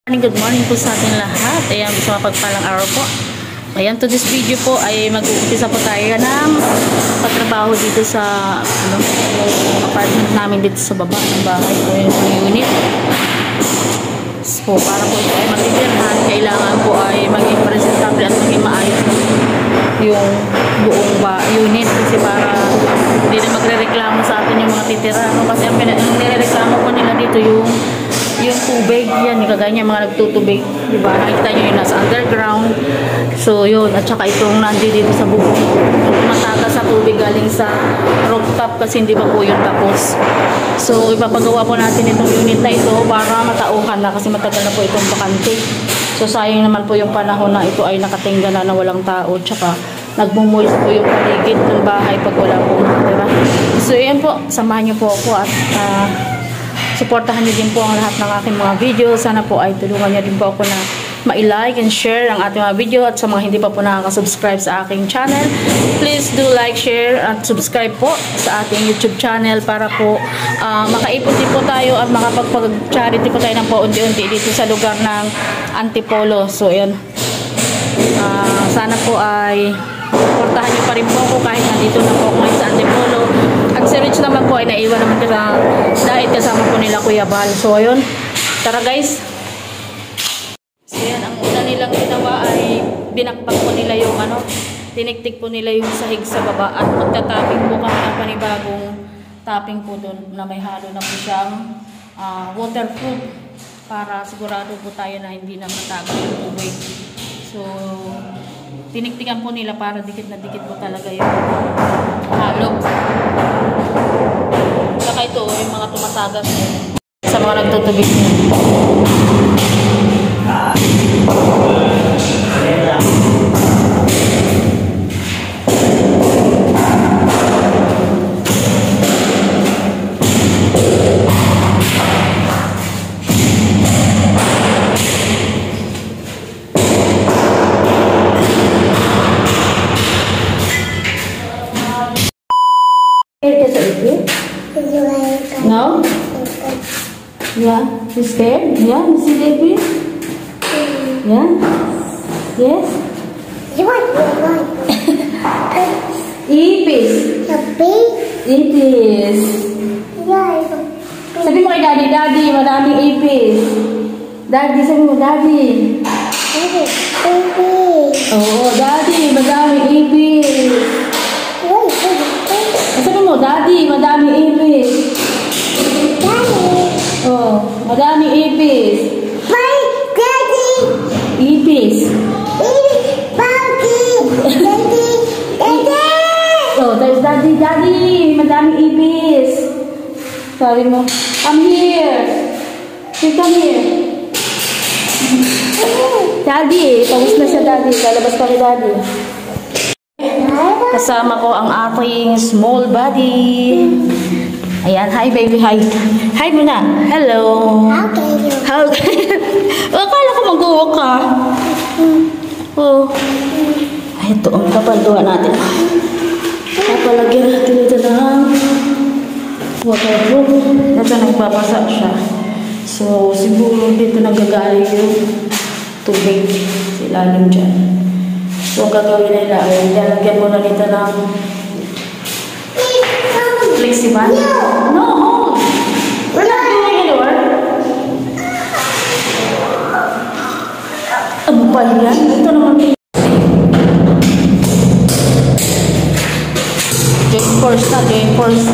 Good morning po sa ating lahat. Ayan, sa mapagpalang araw po. Ayan, to this video po ay mag-uumpisa po tayo ng pagtrabaho dito sa apartment namin dito sa baba ng bahay po, yung unit. So, para po ito ay magtitirhan, kailangan po ay maging presentable at maging maayos yung buong unit kasi para hindi na magre-reklamo sa atin yung mga titira. Kasi ang nirereklamo po nila dito yung tubig, yan, kagaya niya mga nagtutubig, diba? Nakikita nyo yung nasa underground. So, yun, at saka itong nandito sa bubong. Tumatagas sa tubig galing sa rooftop kasi hindi pa po yun tapos. So, ipapagawa po natin itong unit na ito para matauhan na kasi matagal na po itong bakante. So, sayang naman po yung panahon na ito ay nakatingga na walang tao, tsaka nagmumulis po yung paligid ng bahay pag wala po, diba? So, yan po, samahan nyo po ako at supportahan niyo din po ang lahat ng aking mga video. Sana po ay tulungan niyo din po ako na ma-like and share ang ating mga video. At sa mga hindi pa po nakaka-subscribe sa aking channel, please do like, share, at subscribe po sa ating YouTube channel para po makaipon din po tayo at makapag-charity po tayo ng paunti-unti dito sa lugar ng Antipolo. So, yan. Sana po ay supportahan niyo pa rin po ako kahit nandito na po ako ngayon sa Antipolo. At si Rich naman po ay naiwan naman dahil kasama po nila Kuya Bal. So, ayun. Tara guys. So, yan. Ang una nilang ginawa ay binakpak po nila yung tiniktik po nila yung sahig sa baba at magta-tapping po kami ng panibagong tapping po doon na may halo na po siyang waterproof para sigurado po tayo na hindi na matagal yung tubig. So, tiniktikan po nila para dikit na dikit po talaga yung halo. Saka ito, yung mga tumatagas sa mga nagtutubig niya. No? Yeah. You scared? Yeah. You see baby? Yeah. Yes. Ipis. Ipis. Sabi mo kay daddy, daddy, madaming ipis. Daddy, sabi mo, daddy. Oh, daddy, madaming ipis. Sabi mo, daddy, madaming ipis. Oh, madaming ipis. Daddy. Ipis. Oh, there's daddy, daddy, madaming ipis. Sabi mo, come here. Come here. Daddy, pawis na siya daddy. Lalabas pa ni daddy. Kasama ko ang aking small body. Ayan, hi baby, hi. Hi muna. Hello. How can you? Akala ko mag-uwak ka. Oh. Ay, ito ang kapalduan natin. Kapalagyan natin ito ng waterproof. Ito nagpapasa siya. So, siguro dito nagagaling yung tubig sa ilalim dyan. So, ang gagawin nila ay lalagyan mo na nito ng flexible? No, hold. We're not going anywhere. Ano pa yan? Ito naman. Joint force na, joint force.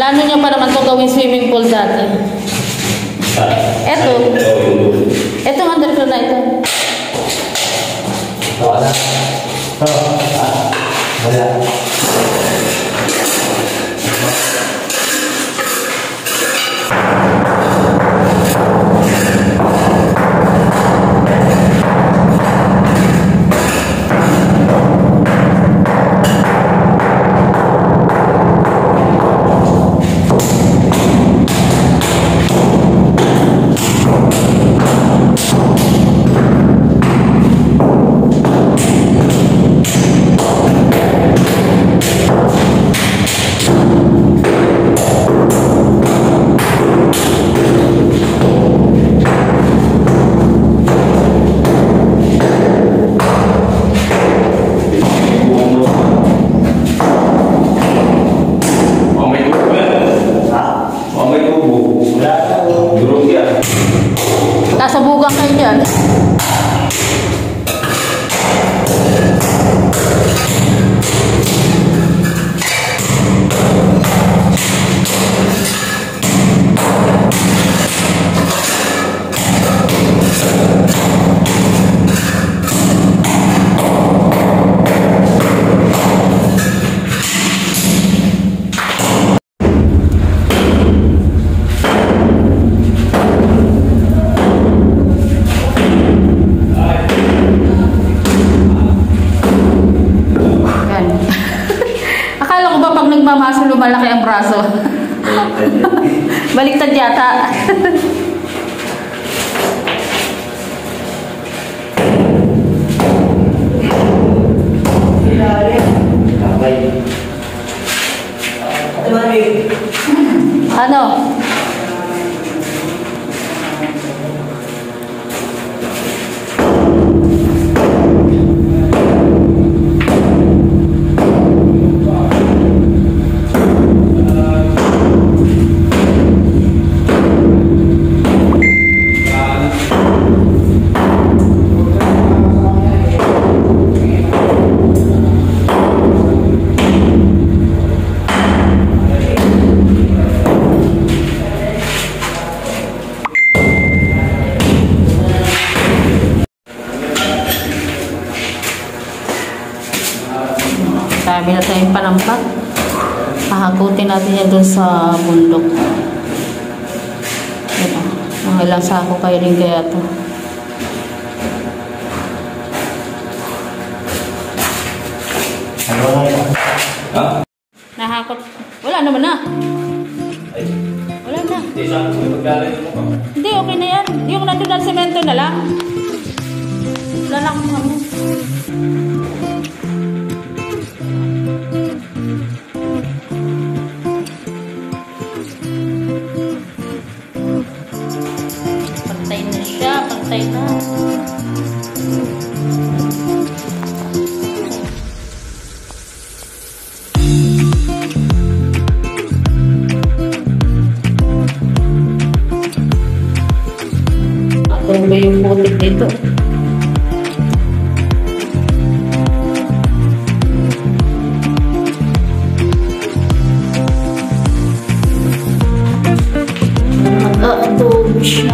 Plano niya pa naman itong gawing swimming pool dati. Etong underground na ito. Wala. Wala. Kasabugan kayo dyan. Nagmamaso lumalaki ang braso. Baliktad yata. Ano? Sabi na tayong panampak. Hahakutin natin yan dun sa bundok. Ito. Mga ilang sako kayo rin kaya ito. Ha? Nahakot. Wala naman na. Wala na. Hindi, okay na yan. Yung nandun na semento na lang. Wala lang kami. Pantay na siya. Pantay na. Ano ba yung putik dito? Mag-adobo siya.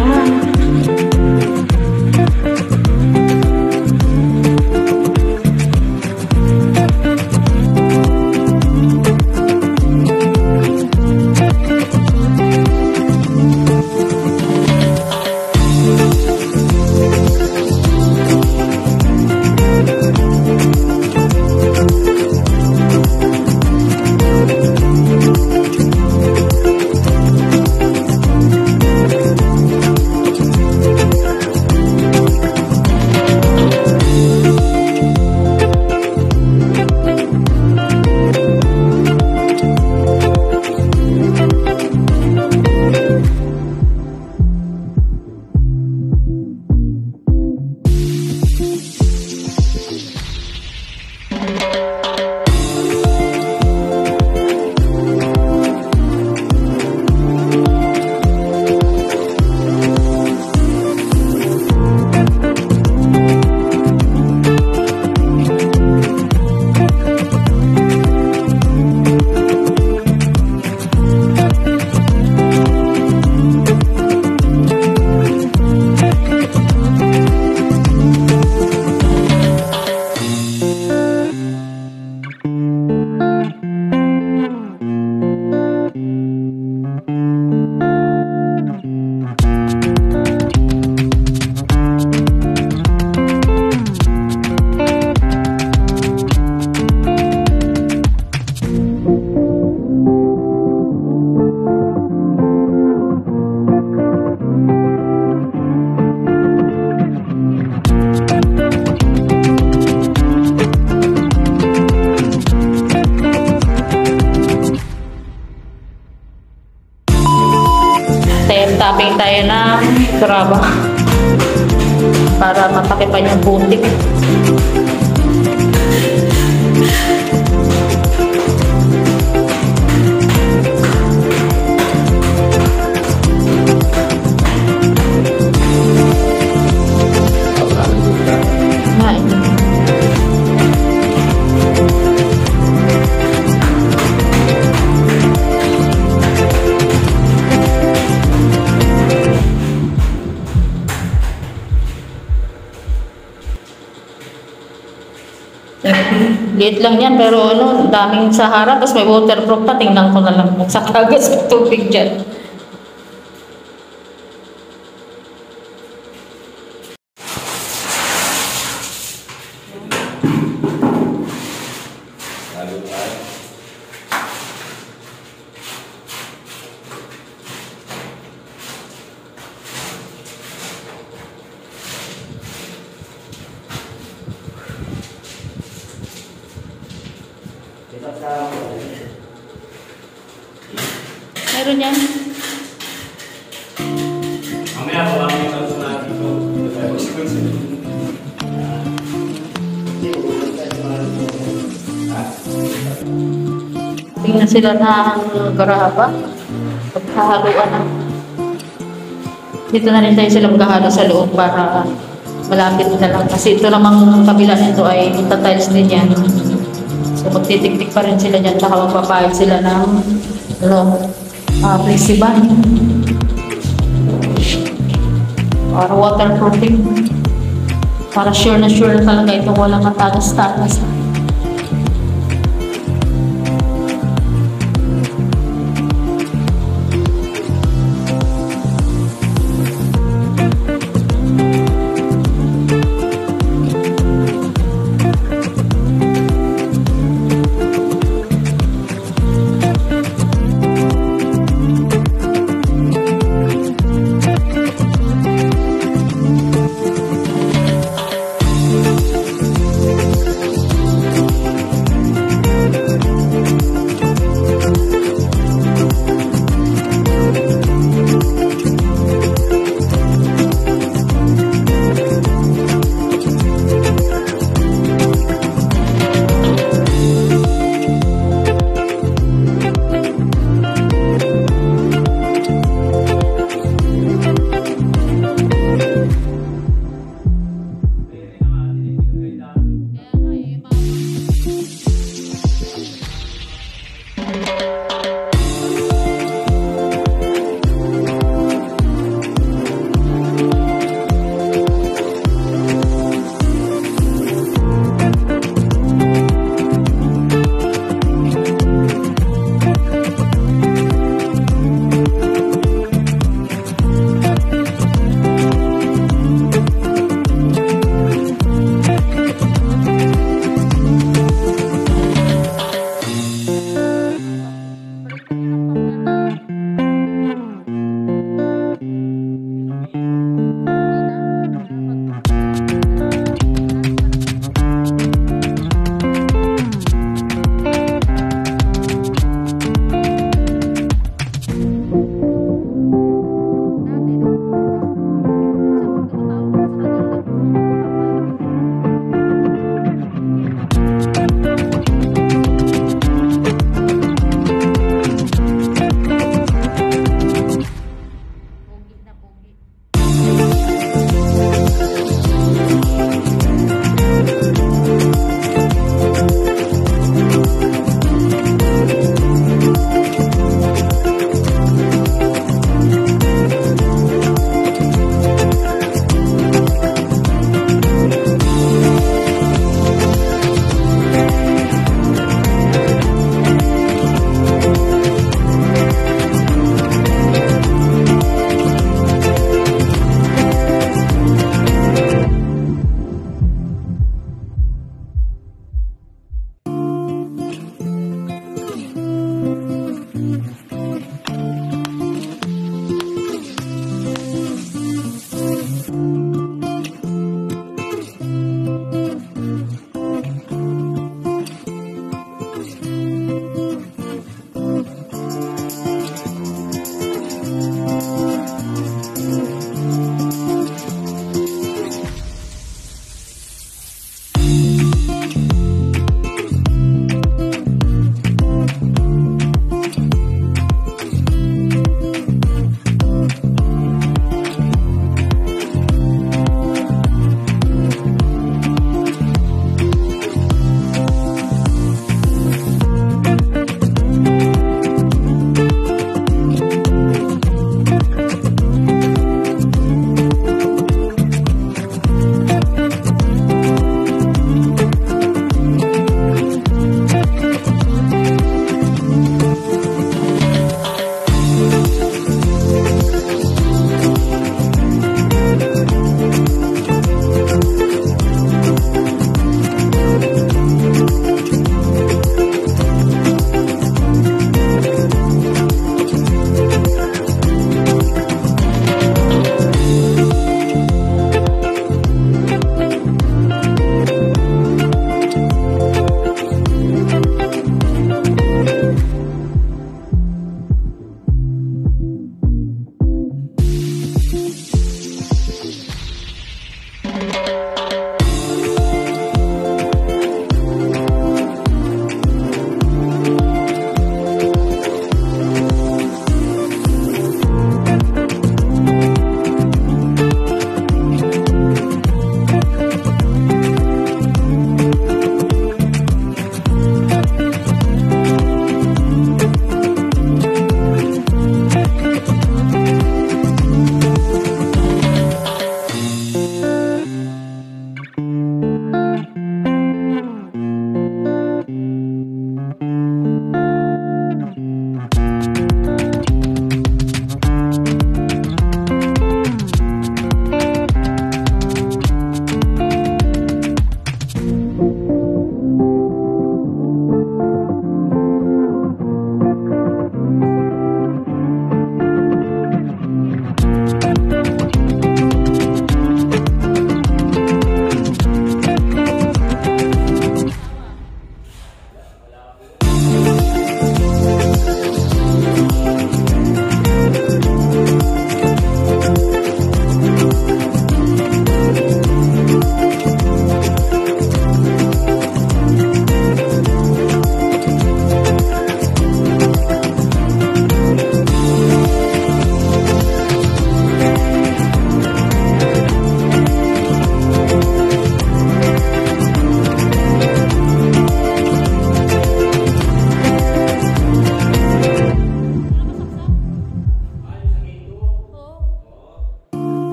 Traba. Para matakipan yung putik. Liit lang yan, pero ano, daming Sahara, tapos may waterproof pa. Tingnan ko na lang kung sa kagas ng tubig dyan. Meron yan. Mamaya ko lang yung tanong natin ito. Tingnan sila ng garaba. Pagkahaluan na. Dito na rin tayo sila maghahalo sa loob para malapit na lang. Kasi ito namang kabila nito ay tiles din yan. So magtitiktik pa rin sila dyan. Tsaka magpapahid sila ng flexiban. Para waterproofing. Para sure na talaga ito walang katagas-tagas.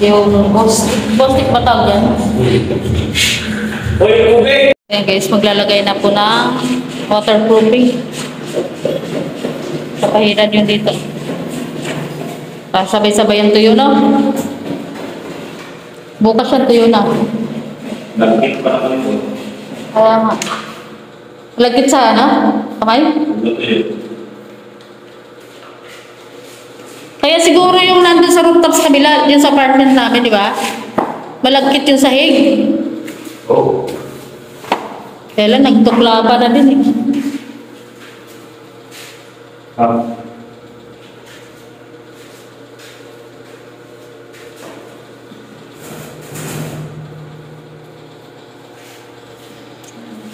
Yung Bostik ba tawag yan? Hoy, tubig! Ayan guys, maglalagay na po ng waterproofing. Papahiran yun dito. Sabay-sabay yung tuyo na. Bukas yan tuyo na. Nagkit pa naman ito. Kaya nga. Lagkit sa ano? Kamay? Kaya siguro yung nandun sa rooftop sa kabila, yung sa apartment namin, di ba? Malagkit yung sahig. Oo. Kaya lang, nagtukla pa na din eh.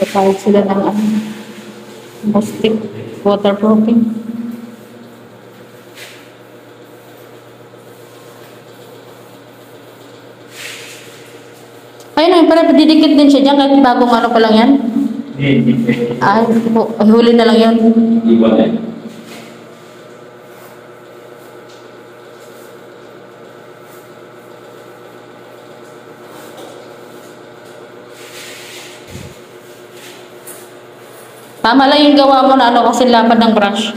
Kapahit sila ng Bostik waterproofing. Ayun na, para didikit din siya dyan kahit bagong ano pa lang yan. Ay, huli na lang yun. Iba na. Tama lang yung gawa mo na ano kasi lapad ng brush.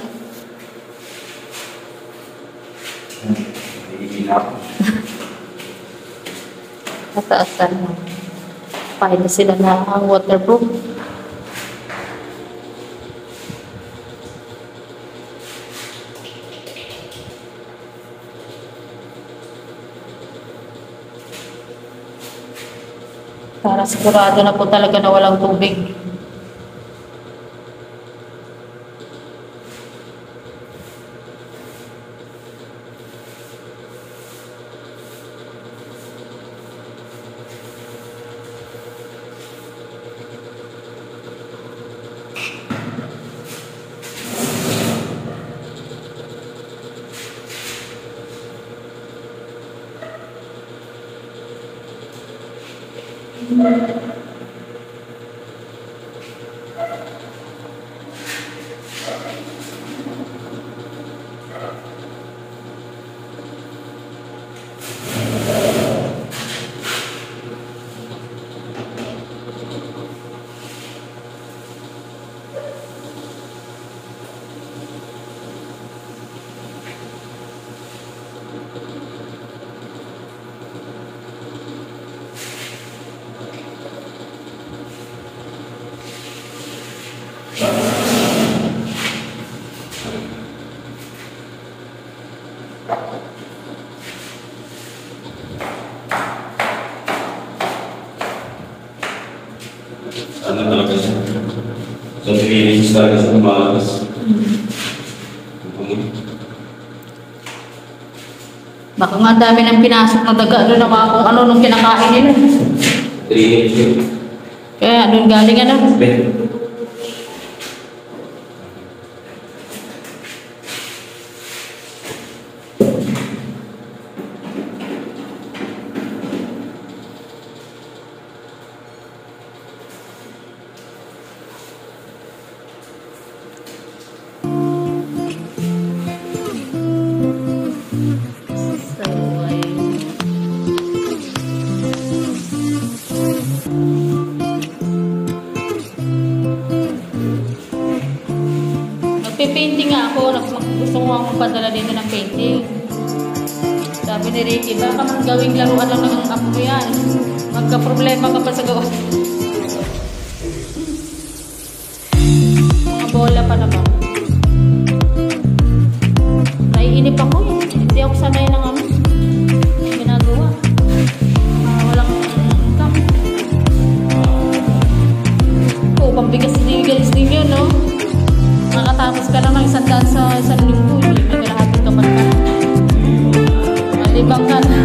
Nataasan mo. Pahin na sila na ang waterproof. Para sigurado na po talaga na walang tubig. Ano talaga siya? So, pinilinis talaga sa umagas. Baka nga dami ng pinasok na daga doon naman kung ano nung kinakain nila. 3 yun. Kaya doon galing ano. Nagpe-painting nga ako, gusto ko nga magpadala dito ng painting. Sabi ni Ricky, baka gawing laruan lang ng apo mo yan. Magka-problema ka pa sa gawa. Mga bola pa naman. Naiinip ako eh. Hindi ako sanay ng ano. Ginagawa. Walang income. Oo, pambigas din yun, no? Nakatapos ka lang ng 100 sa isang linggo, hindi may kalahating kapat ka. Malibang ka na.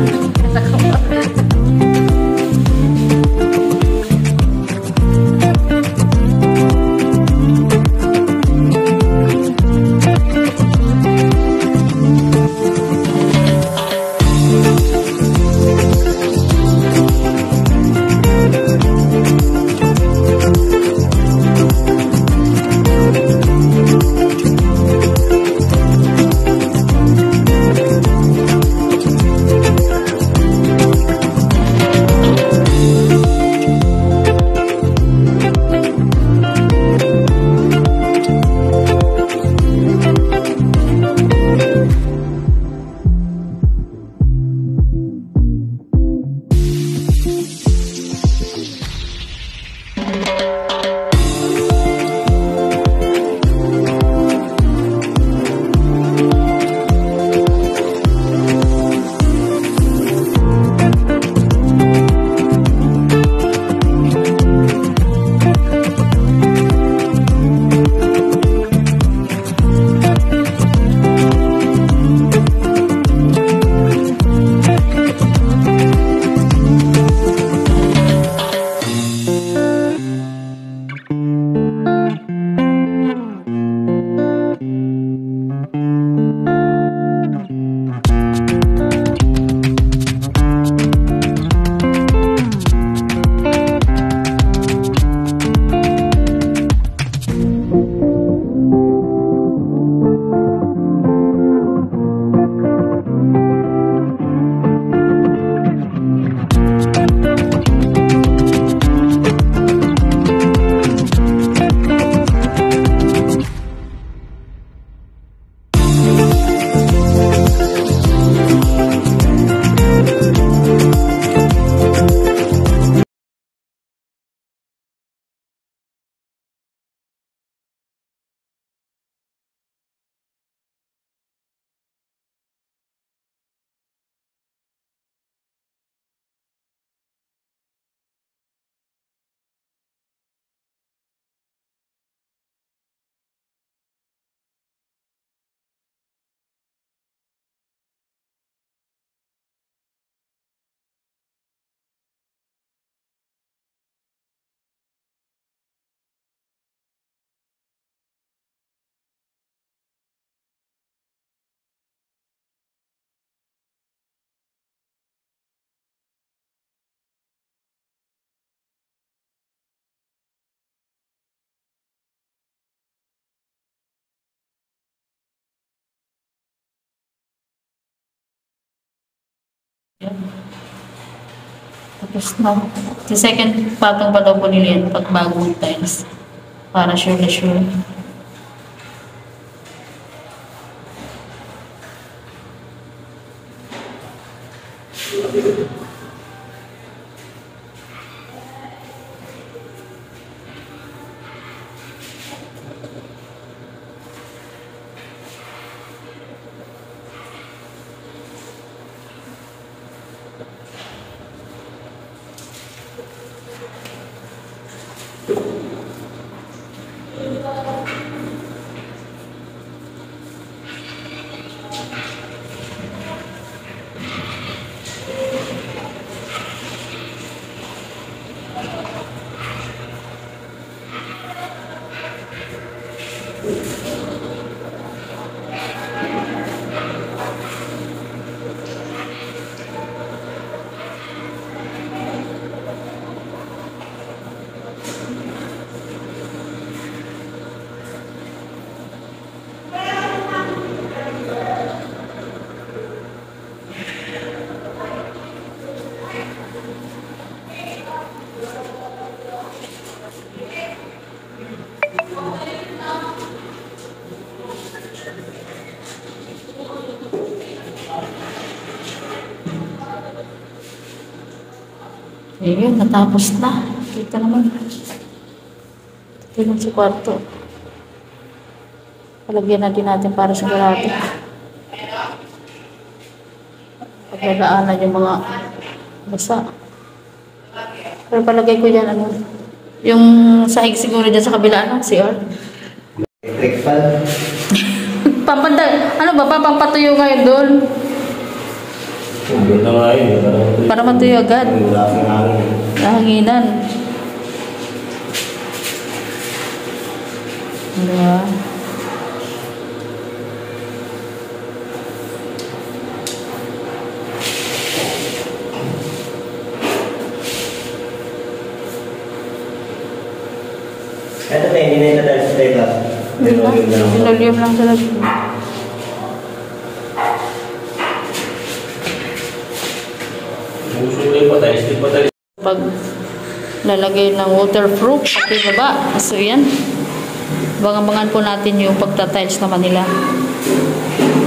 Tapos na. Sa second patong pa daw po nila yan pag bagong tiles. Para sure na sure. Ayun, natapos na. Kita naman. Ito lang sa kwarto. Palagyan na din natin para sigurado. Pagdadaanan yung mga basa. Pero palagay ko dyan, ano, yung sahig siguro dyan sa kabila, ano, CR. Electric fan. Pampanda, ano ba, pampatuyo ngayon doon? Doon na nga yun. Para matuyo agad. Wala kang hangin. Hanginan. Diba? Ito na, hindi na ito dahil sa teka. Linoleum lang talaga. Pag lalagay ng waterproof pati baba. So yan. Bangan-bangan po natin yung pagta-tiles naman nila.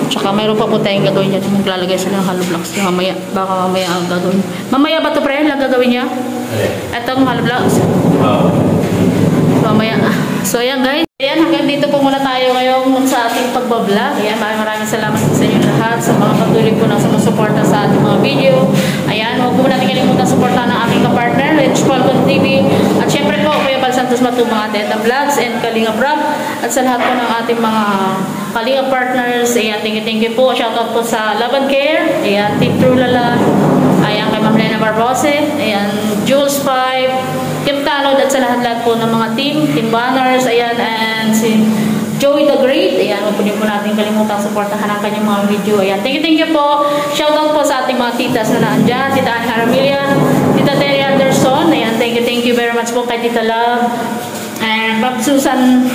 Tsaka mayroon pa po tayong gagawin dyan. Maglalagay sila ng hollow blocks. Yung mamaya, baka mamaya ang gagawin. Mamaya ba ito, pre? Lang gagawin niya? Itong hollow blocks. Mamaya. So ayan guys. Ayan, hanggang dito po muna tayo ngayon sa ating pagbablog. Ayan, maraming salamat sa inyo lahat sa mga patuloy po na sumusuporta sa ating mga video. Ayan, huwag po natin kalimutan suportahan ng aking kapartner, Rich Falcon TV. At syempre po, Kuya Bal Santos Matu, mga Teta Vlogs and Kalinga Prab. At sa lahat po ng ating mga Kalinga partners. Ayan, thank you po. Shoutout po sa Laban Care. Ayan, Team Trulala. Ayan, kay Ma'am Lena Barbose. Ayan, Jules 5. Team Tanod at sa lahat-lahat po ng mga Team Banners. Ayan, and si Joey the Great. Ayan, huwag po din po natin kalimutan supportahan ang kanyang mga video. Ayan, thank you po. Shoutout po sa ating mga titas na naandyan. Tita Anne Haramilia, Tita Terry Anderson. Ayan, thank you very much po kay Tita Love. And Ma'am Susan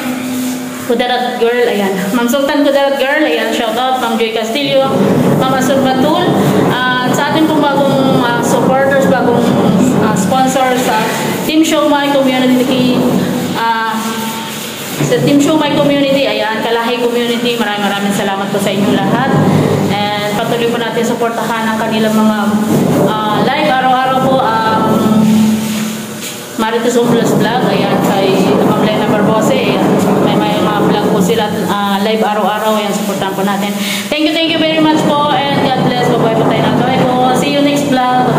Kudarat Girl, ayan. Ma'am Sultan Kudarat Girl, ayan, shout out. Ma'am Joy Castillo, Ma'am Asur Batul. At sa ating pong bagong supporters, bagong sponsors sa Team Show My Community, sa Team Show My Community, ayan, Kalahi Community, maraming salamat po sa inyo lahat. And patuloy po natin supportahan ang kanilang mga live araw-araw po. Marites Plus Vlog, ayan, kay Ma'am Lena Barbose, ayan, may mga vlog po sila, live araw-araw, ayan, supportan po natin. Thank you very much po, and God bless, bye-bye po tayo na. Bye po, see you next vlog.